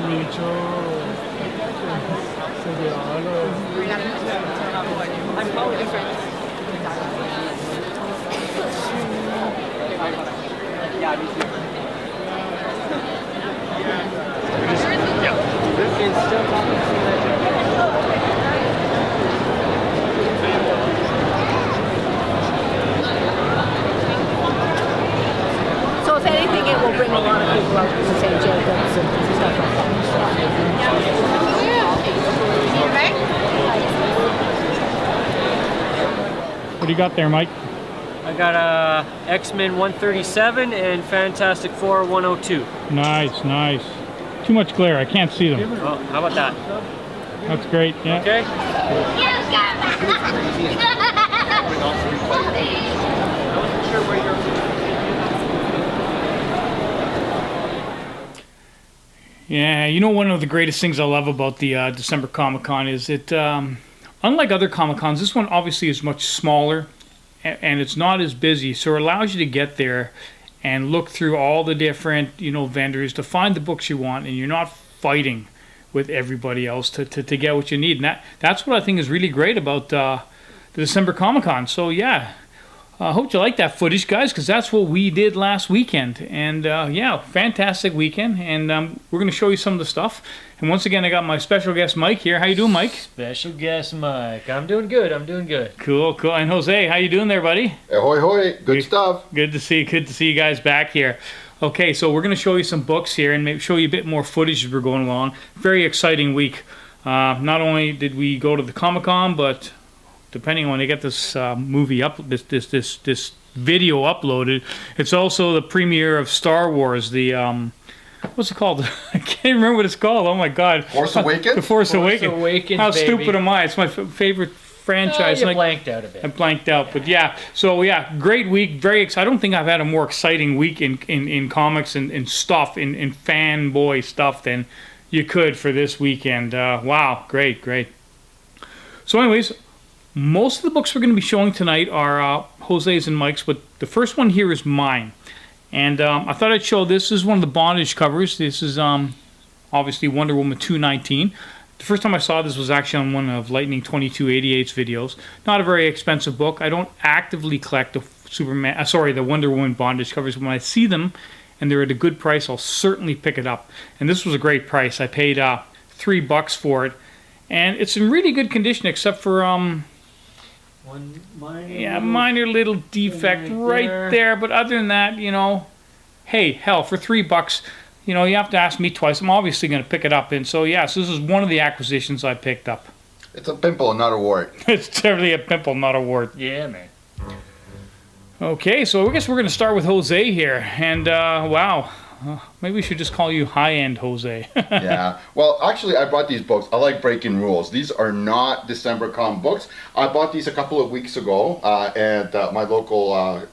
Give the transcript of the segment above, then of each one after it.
mucho cereal So if anything, it will bring a lot of people out to St. Jacobs and stuff like that. What do you got there, Mike? I got X-Men 137 and Fantastic Four 102. Nice, nice. Too much glare, I can't see them. Oh, how about that? That's great, yeah. Okay. Yeah, you know, one of the greatest things I love about the December Comic Con is it, unlike other Comic Cons, this one obviously is much smaller and it's not as busy, so it allows you to get there and look through all the different, you know, vendors to find the books you want, and you're not fighting with everybody else to get what you need. And that's what I think is really great about the December Comic Con. So yeah, I hope you like that footage, guys, because that's what we did last weekend. And yeah, fantastic weekend. And we're going to show you some of the stuff. And once again, I got my special guest, Mike, here. How you doing, Mike? Special guest Mike. I'm doing good. I'm doing good. Cool, cool. And Jose, how you doing there, buddy? Ahoy, hoy. Good stuff. Good to see you guys back here. Okay, so we're going to show you some books here and maybe show you a bit more footage as we're going along. Very exciting week. Not only did we go to the Comic-Con, but depending on when they get this movie up, this video uploaded, it's also the premiere of Star Wars. The what's it called? I can't remember what it's called. Oh my God! Force Awakens. The Force Awakens. How baby. stupid am I? It's my favorite franchise. You blanked out a bit. I blanked out, but yeah. So yeah, great week. Very excited. I don't think I've had a more exciting week in comics and stuff in fanboy stuff than you could for this weekend. Wow, great. So anyways, most of the books we're going to be showing tonight are Jose's and Mike's, but the first one here is mine. And I thought I'd show this. This is one of the bondage covers. This is obviously Wonder Woman 219. The first time I saw this was actually on one of Lightning 2288's videos. Not a very expensive book. I don't actively collect the Wonder Woman bondage covers. When I see them and they're at a good price, I'll certainly pick it up. And this was a great price. I paid $3 for it. And it's in really good condition except for One minor little defect right there. But other than that, you know, hey, hell, for $3, you know, you have to ask me twice. I'm obviously going to pick it up. And so, yes, this is one of the acquisitions I picked up. It's a pimple, not a wart. It's definitely a pimple, not a wart. Yeah, man. Okay, so I guess we're going to start with Jose here. And, wow, maybe we should just call you High-End Jose. Yeah. Well, actually, I bought these books. I like breaking rules. These are not December Con books. I bought these a couple of weeks ago at my local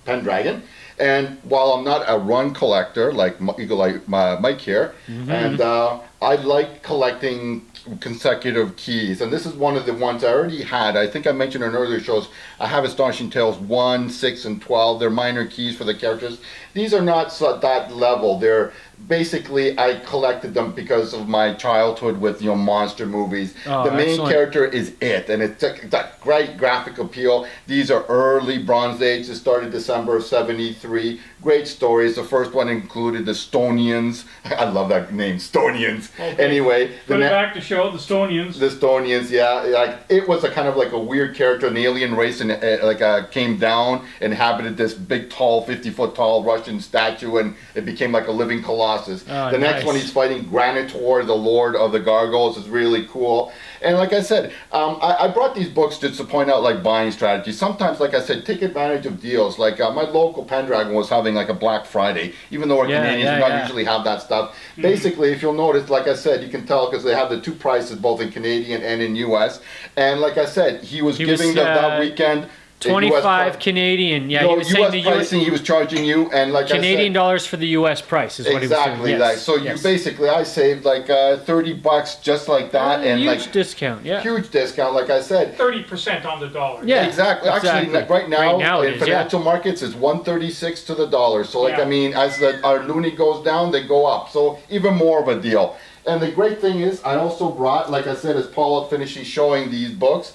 Pendragon. And while I'm not a run collector like Mike here, and I like collecting consecutive keys, and this is one of the ones I already had. I think I mentioned in earlier shows. I have Astonishing Tales 1, 6, and 12. They're minor keys for the characters. These are not that level. They're basically, I collected them because of my childhood with, you know, monster movies. Oh, the main excellent. character is it, and it's that great graphic appeal. These are early Bronze Age. It started December of '73. Great stories. The first one included the Stonians. I love that name, Stonians. Okay. Anyway, Put it back to show the Stonians. the Stonians, yeah, like it was a kind of like a weird character, an alien race, and came down, inhabited this big, tall, 50-foot tall Russian statue, and it became like a living colossus. Oh, the next nice. one, he's fighting Granitor, the Lord of the Gargoyles, is really cool. And like I said, I brought these books just to point out like buying strategies. Sometimes, like I said, take advantage of deals. Like my local Pendragon was having like a Black Friday, even though we're Canadians, we don't usually have that stuff. Basically, if you'll notice, like I said, you can tell because they have the two prices, both in Canadian and in US. And like I said, he was giving that weekend 25 Canadian. Yeah, no, he was US saying the pricing, he was charging you, and like Canadian I said, dollars for the US price is what he was saying. exactly. Yes. Like so, Yes. you basically I saved like $30 just like that, and huge like discount. Yeah. huge discount. Like I said, 30% on the dollar. Yeah. exactly. Actually, right now it in is, financial markets, it's 136 to the dollar. So like Yeah. I mean, as our loonie goes down, they go up. So even more of a deal. And the great thing is, I also brought, like I said, as Paul finishes showing these books,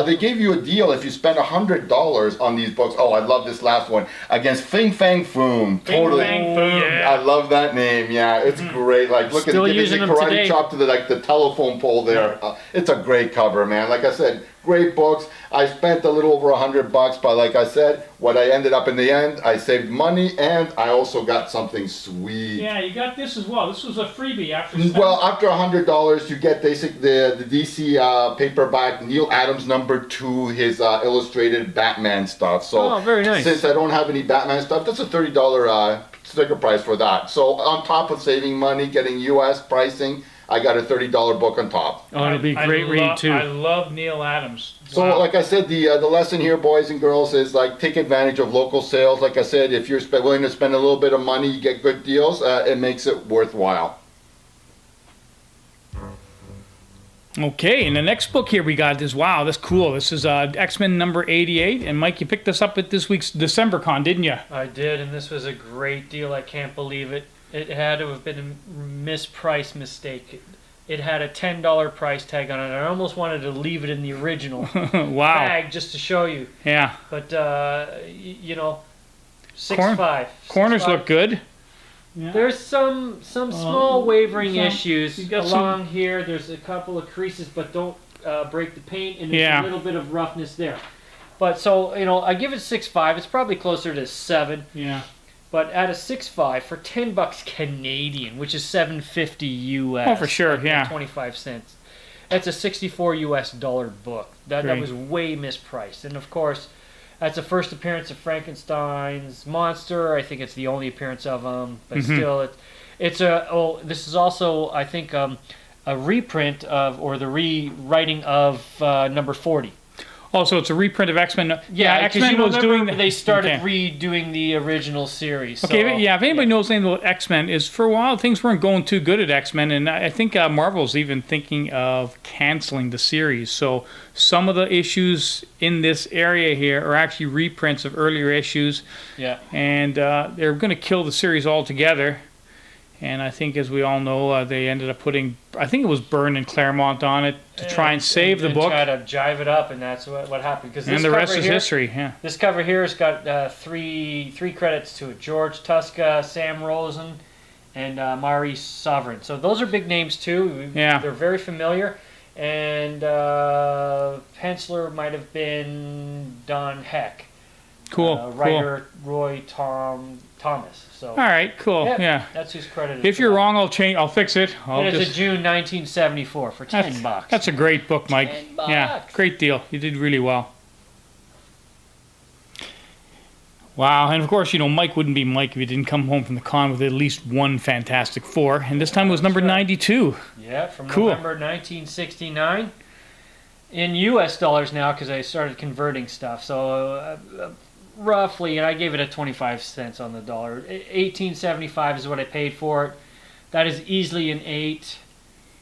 they gave you a deal if you spend $100 on these books. Oh, I love this last one, against Fing Fang Foom. Totally. Fang Foom. I love that name. Yeah, it's great. Like, look Still at giving the using them karate today. chop to the telephone pole there. It's a great cover, man. Like I said, great books. I spent a little over $100, but like I said, what I ended up in the end, I saved money and I also got something sweet. Yeah, you got this as well. This was a freebie after. Well, after $100, you get the DC paperback Neil Adams #2, his illustrated Batman stuff. So Oh, very nice. since I don't have any Batman stuff, that's a $30 sticker price for that. So on top of saving money, getting US pricing, I got a $30 book on top. Oh, it'll be a great read too. I love Neil Adams. So Wow. like I said, the lesson here, boys and girls, is like take advantage of local sales. Like I said, if you're willing to spend a little bit of money, you get good deals. It makes it worthwhile. Okay, and the next book here we got is, wow, that's cool. This is X-Men #88, and Mike, you picked this up at this week's December Con, didn't you? I did, and this was a great deal. I can't believe it. It had to have been a mispriced mistake. It had a $10 price tag on it. I almost wanted to leave it in the original Wow. bag just to show you. Yeah. But, you know, 6.5. Corners 6.5. look good. There's some small wavering issues you got along here. There's a couple of creases, but don't break the paint, and there's Yeah. a little bit of roughness there. But so, you know, I give it 6.5. It's probably closer to 7. Yeah. But at a 6.5 for $10 Canadian, which is $7.50 US. Oh, for sure, like yeah. 25 cents. That's a $64 US book. That Great. was way mispriced. And of course, that's the first appearance of Frankenstein's monster. I think it's the only appearance of him, but still, it's a. Oh, this is also, I think, a reprint of, or the rewriting of number 40. Oh, so it's a reprint of X-Men. Yeah, X-Men you was doing. They started Okay. redoing the original series. Okay, so, but yeah, if anybody knows anything about X-Men, is for a while things weren't going too good at X-Men, and I think Marvel's even thinking of canceling the series. So some of the issues in this area here are actually reprints of earlier issues, Yeah. and they're going to kill the series altogether. And I think, as we all know, they ended up putting, I think it was Byrne and Claremont on it to try and save the book, Try to jive it up, and that's what happened. Because and the rest is history. Yeah. This cover here has got three credits to it: George Tuska, Sam Rosen, and Mari Sovereign. So those are big names too. Yeah. They're very familiar. And penciler might have been Don Heck. Cool. Writer Roy Thomas. So All right. Cool. Yeah. that's who's credited. If for you're that. wrong, I'll fix it. And it's a June 1974 for $10. That's a great book, Mike. $10. Yeah, great deal. You did really well. Wow, and of course, you know, Mike wouldn't be Mike if he didn't come home from the con with at least one Fantastic Four, and this time it was number 92. Yeah, from Cool. November 1969. In U.S. dollars now, because I started converting stuff. So roughly, and I gave it a 25 cents on the dollar. 18.75 is what I paid for it. That is easily an 8.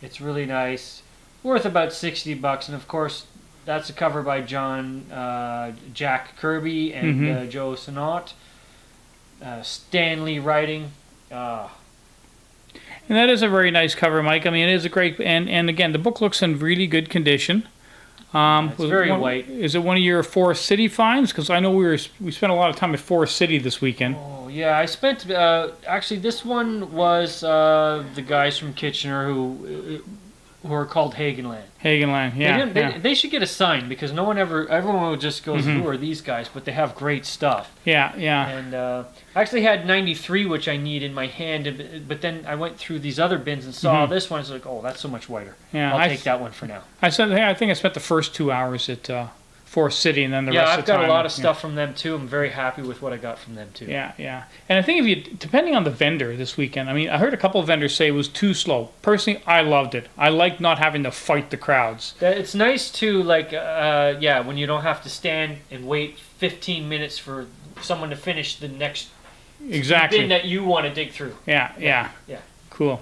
It's really nice. Worth about $60, and of course, that's a cover by Jack Kirby and Joe Sinnott. Stanley writing. And that is a very nice cover, Mike. I mean, it is a great, and again, the book looks in really good condition. It's very one, white. Is it one of your Forest City finds? Because I know we spent a lot of time at Forest City this weekend. Oh yeah, I spent. Actually, this one was the guys from Kitchener who are called Hagenland. Hagenland, yeah. They should get a sign because everyone just goes, who are these guys? But they have great stuff. Yeah. And I actually had 93, which I need in my hand, but then I went through these other bins and saw this one. It's like, oh, that's so much whiter. Yeah, I'll take that one for now. I think I spent the first 2 hours at Forest City, and then the rest I've of the time. got a lot of stuff from them too. I'm very happy with what I got from them too. Yeah. And I think depending on the vendor this weekend, I mean, I heard a couple of vendors say it was too slow. Personally, I loved it. I like not having to fight the crowds. It's nice to when you don't have to stand and wait 15 minutes for someone to finish the next Exactly. bin that you want to dig through. Yeah. Yeah. Cool.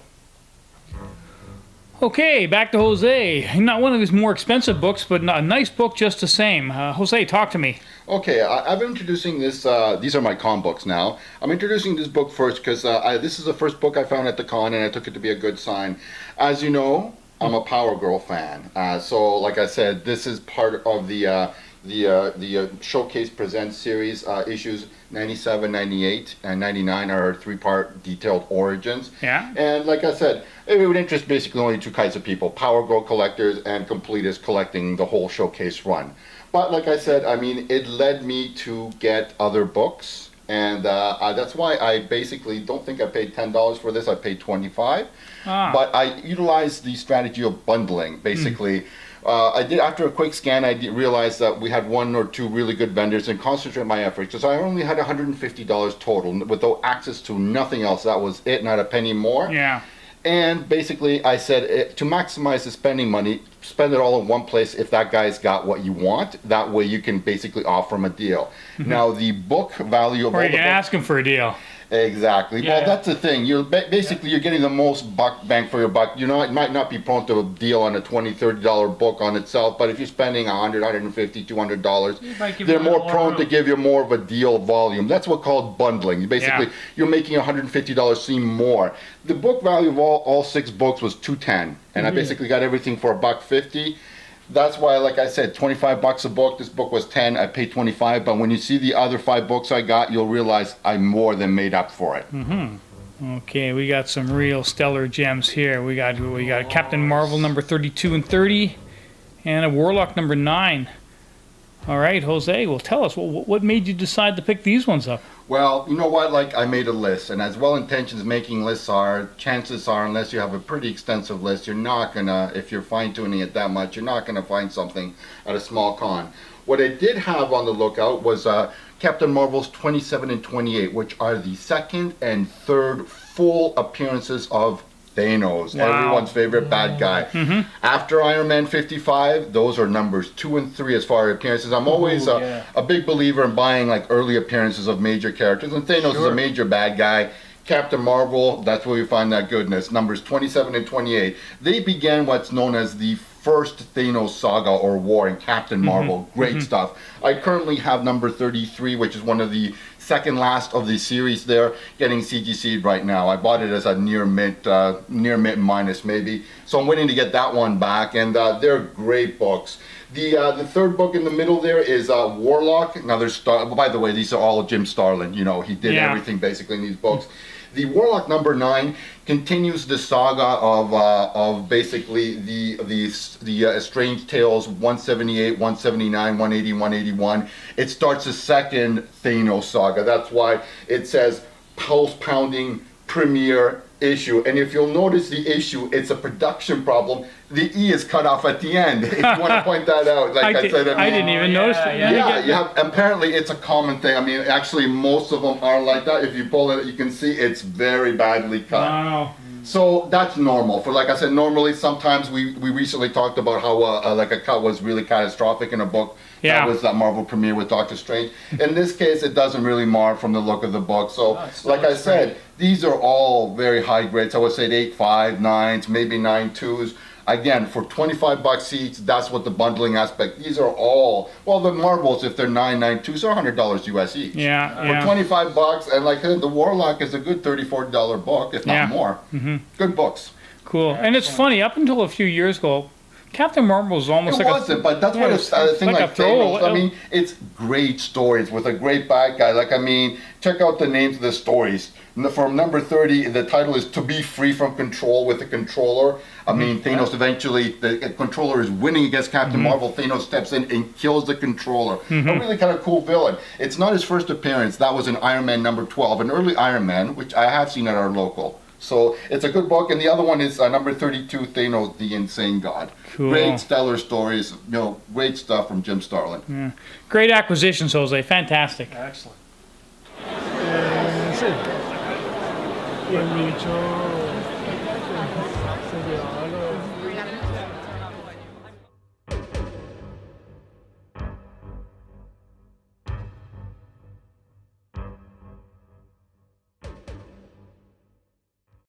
Okay, back to Jose. Not one of his more expensive books, but a nice book just the same. Jose, talk to me. Okay, I've been introducing this. These are my con books now. I'm introducing this book first because this is the first book I found at the con, and I took it to be a good sign. As you know, I'm a Power Girl fan. So, like I said, this is part of the Showcase Presents series. Issues 97, 98, and 99 are 3-part detailed origins. Yeah. And like I said, it would interest basically only two kinds of people: Power Girl collectors and completists collecting the whole Showcase run. But like I said, I mean, it led me to get other books, and that's why I basically don't think I paid $10 for this. I paid $25. But I utilized the strategy of bundling. Basically, I did, after a quick scan, I realized that we had 1 or 2 really good vendors, and concentrate my efforts because I only had $150 total without access to nothing else. That was it, not a penny more. Yeah. And basically, I said, to maximize the spending money, spend it all in one place if that guy's got what you want. That way you can basically offer him a deal. Now, the book value of Or all you the can books... ask him for a deal. Exactly. Yeah. Well, that's the thing. You're basically you're getting the most bang for your buck. You know, it might not be prone to a deal on a $20, $30 book on itself, but if you're spending $100, $150, $200, they're more prone to give you more of a deal volume. That's what's called bundling. Basically, you're making $150 seem more. The book value of all 6 books was $210, and I basically got everything for $150. That's why, like I said, $25 a book. This book was $10. I paid $25. But when you see the other 5 books I got, you'll realize I more than made up for it. Okay, we got some real stellar gems here. We got Captain Marvel number 32 and 30, and a Warlock number 9. All right, Jose, well, tell us, what made you decide to pick these ones up? Well, you know what? Like, I made a list, and as well-intentioned as making lists are, chances are, unless you have a pretty extensive list, you're not gonna, if you're fine-tuning it that much, you're not gonna find something at a small con. What I did have on the lookout was Captain Marvel's 27 and 28, which are the second and third full appearances of Thanos, everyone's favorite bad guy. After Iron Man 55, those are numbers 2 and 3 as far as appearances. I'm always a big believer in buying like early appearances of major characters, and Thanos is a major bad guy. Captain Marvel, that's where we find that goodness. Numbers 27 and 28. They began what's known as the first Thanos saga or war in Captain Marvel. Great stuff. I currently have number 33, which is one of the second last of the series there, getting CGC'd right now. I bought it as a near mint minus maybe. So I'm waiting to get that one back, and they're great books. The third book in the middle there is Warlock. Now there's, by the way, these are all Jim Starlin. You know, he did everything basically in these books. The Warlock number 9 continues the saga of basically the Strange Tales 178, 179, 180, 181. It starts the second Thanos saga. That's why it says pulse-pounding premiere issue. And if you'll notice the issue, it's a production problem. The E is cut off at the end. If you want to point that out, like I said, I didn't even notice that. Yeah, apparently it's a common thing. I mean, actually, most of them are like that. If you pull it, you can see it's very badly cut. Wow. So that's normal. For like I said, normally sometimes we recently talked about how like a cut was really catastrophic in a book. That was that Marvel premiere with Doctor Strange. In this case, it doesn't really mar from the look of the book. So, like I said, these are all very high grades. I would say 8.5, 9s, maybe 9.2s. Again, for $25 each, that's what the bundling aspect. These are all, well, the Marvels, if they're 9.2s, are $100 US each. Yeah. For $25, and like the Warlock is a good $30-40 book, if not more. Good books. Cool. And it's funny, up until a few years ago, Captain Marvel was almost it wasn't, but that's what it's a thing like Thanos. I mean, it's great stories with a great bad guy. Like, I mean, check out the names of the stories. From number 30, the title is To Be Free from Control with the Controller. I mean, Thanos eventually, the Controller is winning against Captain Marvel. Thanos steps in and kills the Controller. A really kind of cool villain. It's not his first appearance. That was in Iron Man number 12, an early Iron Man, which I have seen at our local. So it's a good book. And the other one is number 32, Thanos, the Insane God. Cool. Great stellar stories. You know, great stuff from Jim Starlin. Great acquisitions, Jose. Fantastic. Excellent. When we